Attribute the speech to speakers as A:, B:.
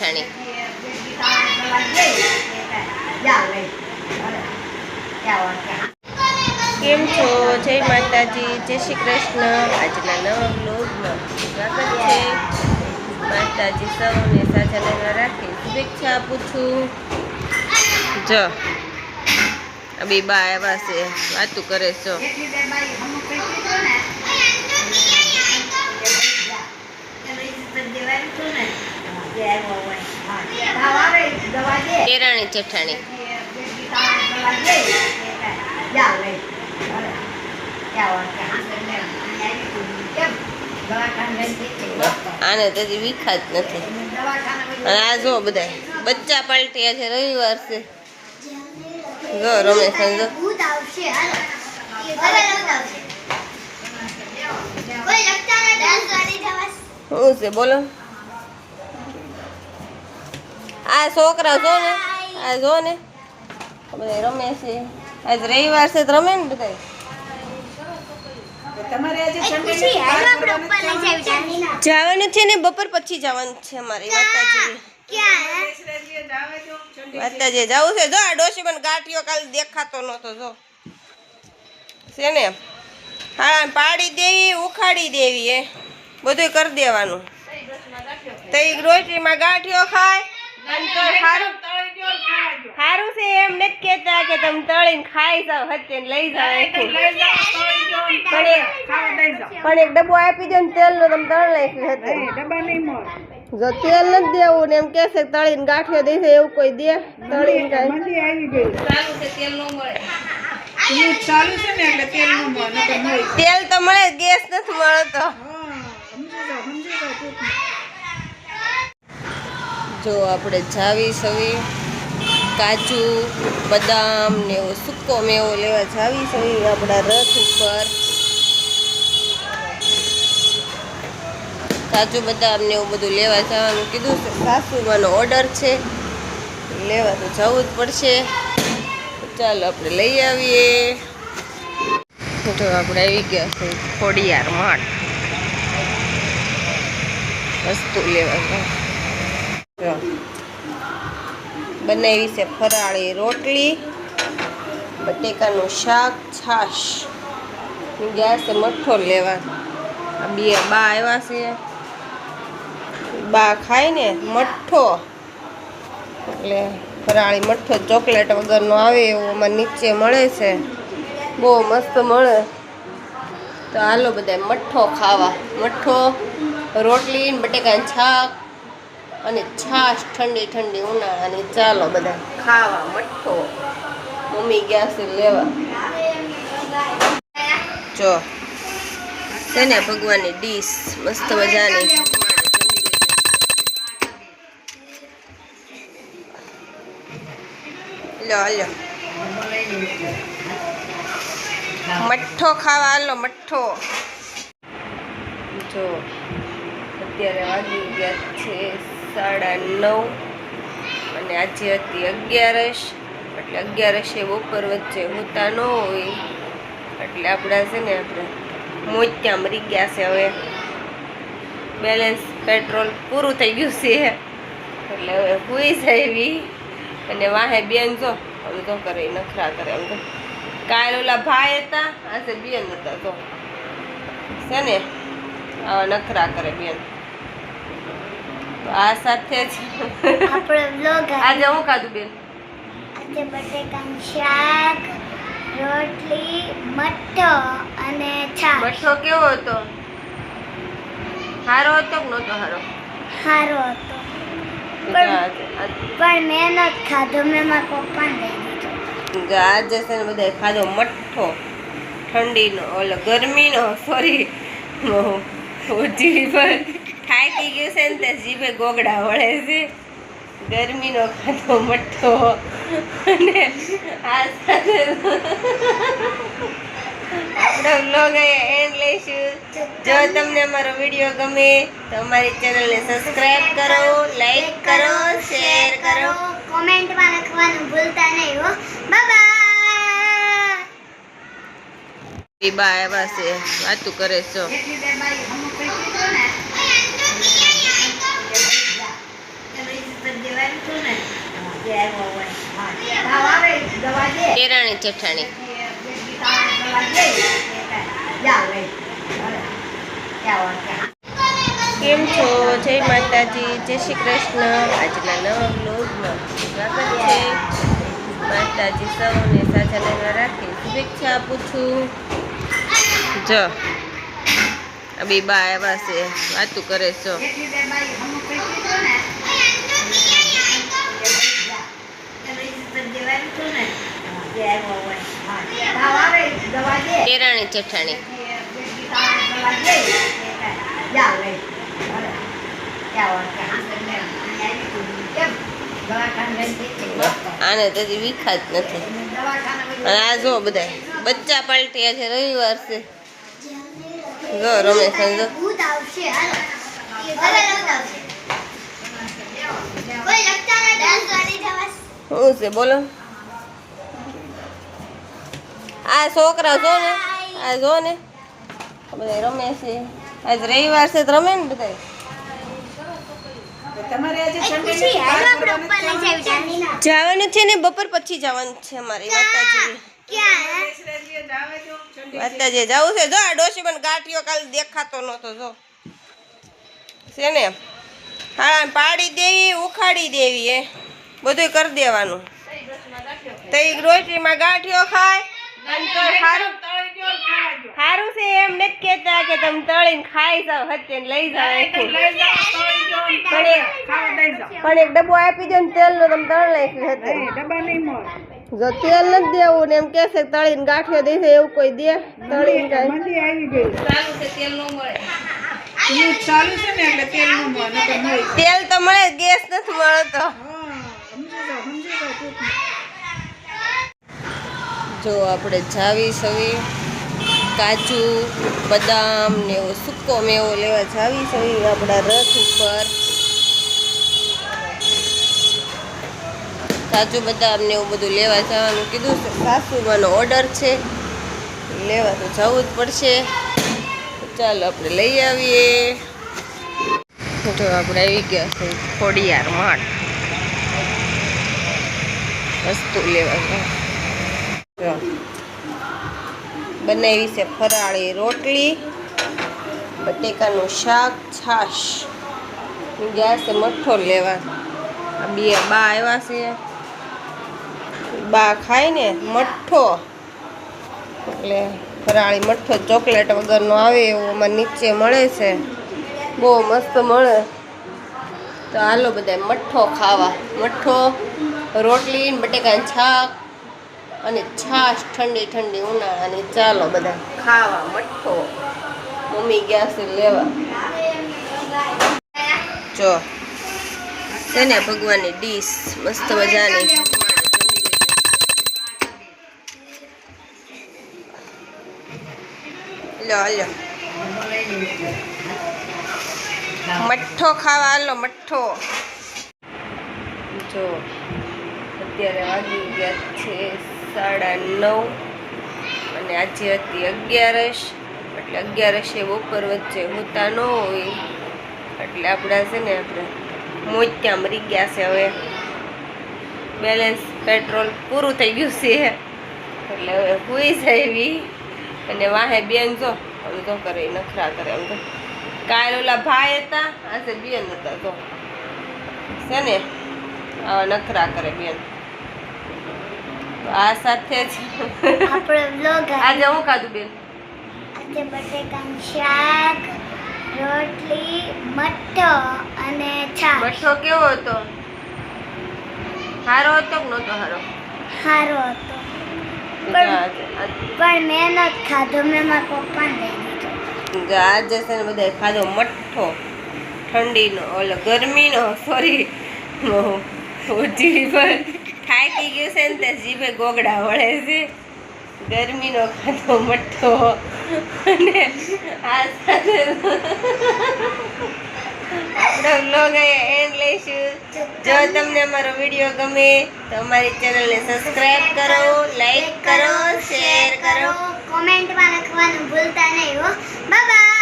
A: ચઠાણી. કેમ છો? જય માતાજી, જય શ્રી કૃષ્ણ. આજના નવા બ્લોગમાં સ્વાગત છે. માતાજી સૌને સાચા નવા રાખી શુભેચ્છા આપું છું. જો બે બા આવ્યા છે, વાતું કરે છો. કેરાણી ચઠાણી. આને તો વિખા જ નથી. અને આ જો બધા બચ્ચા પાલટ્યા છે, રવિવાર છે. જો રમેશ જો શું છે બોલો. આ છોકરા જો ને, આ જો ને બધા રમે છે. આજ રવિવાર છે તો રમે ને બધા. જવાનું છે ને, બપોર પછી જવાનું છે અમારે માતાજી. માતાજી જવું છે. જો આ ડોશી મને ગાંઠિયો કાલે દેખાતો નતો. જો છે ને, હા પાડી દેવી, ઉખાડી દેવી, એ બધું કરી દેવાનું. તો રોટલીમાં ગાંઠિયો ખાય. સારું છે એમ નથી કેતા કે તમે તળીને ખાઈ જાવ, હત્તે લઈ જાવ. પણ એક ડબ્બો આપી દો ને તેલ નો, તમે તળ નાખ્યું હતું. જો તેલ નથી દેવું ને એમ કે છે તળીને ગાંઠિયો દેશે, એવું કોઈ દે તળીને તેલ તો મળે, ગેસ નથી મળતો. જો આપણે જાવી સવી કાજુ બદામ ને એવો સૂકો મેવો લેવા જાવી સવી આપણા રથ ઉપર. કાજુ બદામ ને એવું બધું લેવા જવાનું કીધું છે. સાસુમાનો ઓર્ડર છે, લેવા તો જવું જ પડશે. ચાલો આપણે લઈ આવીએ. જો આપણે આવી ગયા છે ખોડિયાર માર્ટ વસ્તુ લેવા. બનાવી છે ફરાળી રોટલી, બટેકાનું શાક, છાશ. ગયા છે મઠ્ઠો લેવા. આ બે બા આવ્યા છે, બા ખાય ને મઠ્ઠો, એટલે ફરાળી મઠ્ઠો ચોકલેટ વગરનો આવે એવો અમારે નીચે મળે છે, બહુ મસ્ત મળે. તો હાલો બધા મઠ્ઠો ખાવા. મઠ્ઠો, રોટલી, બટેકાનું શાક અને છાશ ઠંડી ઠંડી ઉનાળાની. ચાલો બધા ખાવા મઠ્ઠો. મમ્મી ગયા છે લેવા. જો છે ને ભગવાનની ડીશ મસ્ત મજાની. લો હાલો મઠ્ઠો ખાવા. હાલો મઠ્ઠો. જો અત્યારે વાગી ગયા છે 9:30 અને આજે હતી 11. એટલે 11 બપોર વચ્ચે હોતા ન હોય એટલે આપણા છે ને આપણે મોત્યા મરી ગયા છે. હવે બેલેન્સ પેટ્રોલ પૂરું થઈ ગયું છે એટલે હવે હુઈ જાવી. અને વાહે બેન જો આમ તો કરે નખરા કરે. આમ તો કાલ ઓલા ભાઈ હતા, આજે બેન હતા. તો છે ને આવા નખરા કરે બેન. તો આ સાથે જ
B: આપણો વ્લોગ
A: આજે હું ખાધું બેન?
B: આજે બટેકાનું શાક, રોટલી, મઠ્ઠો અને છાશ.
A: મઠ્ઠો કેવો હતો? સારો હતો કે નહોતો સારો?
B: સારો હતો, પણ મેં નથી ખાધો, મેં મારા પપ્પાને દઈ દીધો.
A: આજે છે ને બધા ખાધો મઠ્ઠો ઠંડીનો, ઓલો ગરમીનો. સોરી જીભ થાકી ગયું છે ને તે જીભે ગોગડા વળે છે. ગરમીનો ખાધો મઠ્ઠો. અને આ સાથે આપણો વ્લોગ એન્ડ લઈશું. જો તમને અમારો વિડીયો ગમે તો અમારી ચેનલને સબસ્ક્રાઇબ કરો, લાઈક કરો, શેર કરો,
B: કોમેન્ટમાં લખવાનું ભૂલતા નહીં હો. બાય.
A: બા આવ્યા છે, વાતું કરે છો. કેરાણી ચઠાણી. કેમ છો? જય માતાજી, જય શ્રી કૃષ્ણ. આજના નવા બ્લોગમાં સ્વાગત છે. માતાજી સૌને સાચા નવા રાખી શુભેચ્છા આપું છું. જો આ બે બા આવ્યા છે, વાતું કરે છો. કેરાણી ચઠાણી. આને તો વિખા જ નથી. અને આ જો બધા બચ્ચા પલટ્યા છે, રવિવાર છે. જો રમેશ જો શું છે બોલો. આ છોકરા જો ને, આ જો ને બધા રમે છે. આજ રવિવાર છે તો રમે ને બધા. જવાનું છે ને, બપોર પછી જવાનું છે અમારી માતાજી. માતાજી જવું છે. જો આ ડોશી મને ગાંઠિયો કાલે દેખાતો નતો. જો છે ને, હા પાડી દેવી, ઉખાડી દેવી, એ બધું કરી દેવાનું. તો એ રોટલીમાં ગાંઠિયો ખાય. સારું છે એમ નથી કેતા કે તમે તળીને ખાઈ જાવ, હત્યે લઈ જાવ. પણ એક ડબ્બો આપી દો ને તેલ નો, તમે તળ નાખ્યું હતું. જો તેલ નથી દેવું ને એમ કે છે તળીને ગાંઠિયો દેશે, એવું કોઈ દે તળીને તેલ તો મળે, ગેસ નથી મળતો. જો આપણે જાવી સવી કાજુ બદામ ને એવો સૂકો મેવો લેવા જાવી સવી આપણા રથ ઉપર. કાજુ બદામ ને એવું બધું લેવા જવાનું કીધું છે. સાસુમાનો ઓર્ડર છે, લેવા તો જવું જ પડશે. ચાલો આપણે લઈ આવીએ. જો આપણે આવી ગયા છે ખોડિયાર માર્ટ વસ્તુ લેવા. બનાવી છે ફરાળી રોટલી, બટેકાનું શાક, છાશ. ગયા છે મઠ્ઠો લેવા. આ બે બા આવ્યા છે, બા ખાય ને મઠ્ઠો, એટલે ફરાળી મઠ્ઠો ચોકલેટ વગરનો આવે એવો અમારે નીચે મળે છે, બહુ મસ્ત મળે. તો હાલો બધા મઠ્ઠો ખાવા. મઠ્ઠો, રોટલી, બટેકાનું શાક અને છાશ ઠંડી ઠંડી ઉનાળાની. ચાલો બધા ખાવા મઠ્ઠો. મમ્મી ગયા છે લેવા. જો છે ને ભગવાનની ડીશ મસ્ત મજાની. લો લો મઠ્ઠો ખાવા. હાલો મઠ્ઠો. જો અત્યારે વાગી ગયા છે 9:30 અને આજે હતી 11. એટલે 11 બપોર વચ્ચે હોતા ન હોય એટલે આપણા છે ને આપણે મોત્યા મરી ગયા છે. હવે બેલેન્સ પેટ્રોલ પૂરું થઈ ગયું છે એટલે હવે હુઈ જાવી. અને વાહે બેન જો આમ તો કરે, નખરા કરે. આમ તો કાલ ઓલા ભાઈ હતા, આજે બેન હતા. તો છે ને આવા નખરા કરે બેન. આ સાથે જ
B: આપણો વ્લોગ
A: આજે હું ખાધું બેન?
B: આજે બટેકાનું શાક, રોટલી, મઠ્ઠો અને છાશ.
A: મઠ્ઠો કેવો હતો? સારો હતો કે નહોતો સારો?
B: સારો હતો, પણ મેં નથી ખાધો, મેં મારા પપ્પાને દઈ દીધો.
A: આજે છે ને બધા ખાધો મઠ્ઠો. ઠંડીનો, ઓલો ગરમીનો, સોરી જીભ થાકી ગયું છે ને તે જીભે ગોગડા વળે છે. ગરમીનો ખાધો મઠ્ઠો. અને આ સાથે આપણો વ્લોગ એન્ડ લઈશું. જો તમને અમારો વિડીયો ગમે તો અમારી ચેનલને સબસ્ક્રાઇબ કરો, લાઈક કરો, શેર કરો,
B: કોમેન્ટમાં લખવાનું ભૂલતા નહીં હો. Bye bye.